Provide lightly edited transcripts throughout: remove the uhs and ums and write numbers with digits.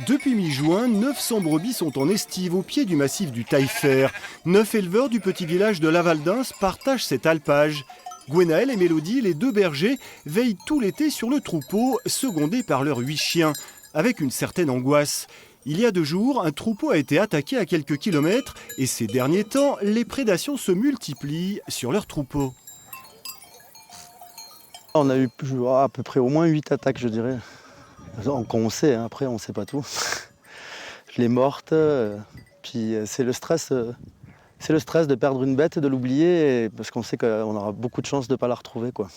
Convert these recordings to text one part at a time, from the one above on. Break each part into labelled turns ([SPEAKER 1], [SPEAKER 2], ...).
[SPEAKER 1] Depuis mi-juin, 900 brebis sont en estive au pied du massif du Taillefer. 9 éleveurs du petit village de Lavaldins partagent cet alpage. Gwenaël et Mélodie, les 2 bergers, veillent tout l'été sur le troupeau, secondés par leurs 8 chiens, avec une certaine angoisse. Il y a 2 jours, un troupeau a été attaqué à quelques kilomètres et ces derniers temps, les prédations se multiplient sur leur troupeau.
[SPEAKER 2] On a eu à peu près au moins 8 attaques, je dirais. On sait, hein, après on ne sait pas tout. Je l'ai morte, puis c'est le stress de perdre une bête et de l'oublier, parce qu'on sait qu'on aura beaucoup de chances de ne pas la retrouver, quoi.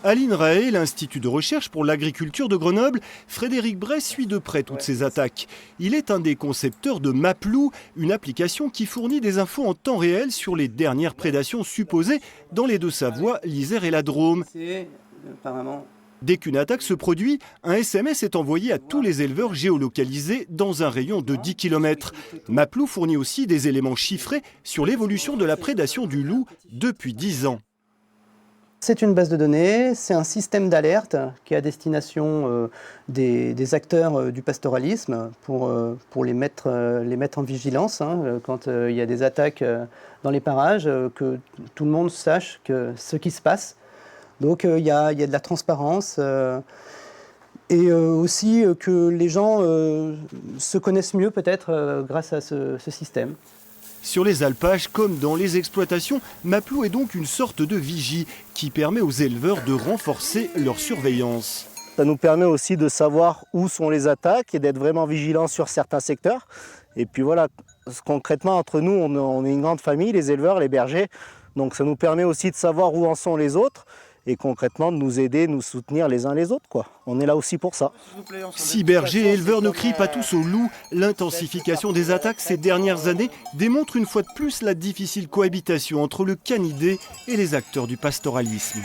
[SPEAKER 1] À l'INRAE, l'Institut de recherche pour l'agriculture de Grenoble, Frédéric Bray suit de près toutes ces attaques. Il est un des concepteurs de Maplou, une application qui fournit des infos en temps réel sur les dernières prédations supposées dans les Deux-Savoie, l'Isère et la Drôme. Dès qu'une attaque se produit, un SMS est envoyé à tous les éleveurs géolocalisés dans un rayon de 10 km. Maplou fournit aussi des éléments chiffrés sur l'évolution de la prédation du loup depuis 10 ans.
[SPEAKER 3] C'est une base de données, c'est un système d'alerte qui est à destination des acteurs du pastoralisme pour les mettre en vigilance quand il y a des attaques dans les parages, que tout le monde sache ce qui se passe. Donc il y a de la transparence et aussi que les gens se connaissent mieux peut-être grâce à ce système.
[SPEAKER 1] Sur les alpages, comme dans les exploitations, Maplou est donc une sorte de vigie qui permet aux éleveurs de renforcer leur surveillance.
[SPEAKER 4] Ça nous permet aussi de savoir où sont les attaques et d'être vraiment vigilants sur certains secteurs. Et puis voilà, concrètement, entre nous, on est une grande famille, les éleveurs, les bergers. Donc ça nous permet aussi de savoir où en sont les autres et concrètement de nous aider, nous soutenir les uns les autres, quoi. On est là aussi pour ça.
[SPEAKER 1] Si bergers et éleveurs ne crient pas tous au loup, l'intensification des attaques ces dernières années démontre une fois de plus la difficile cohabitation entre le canidé et les acteurs du pastoralisme.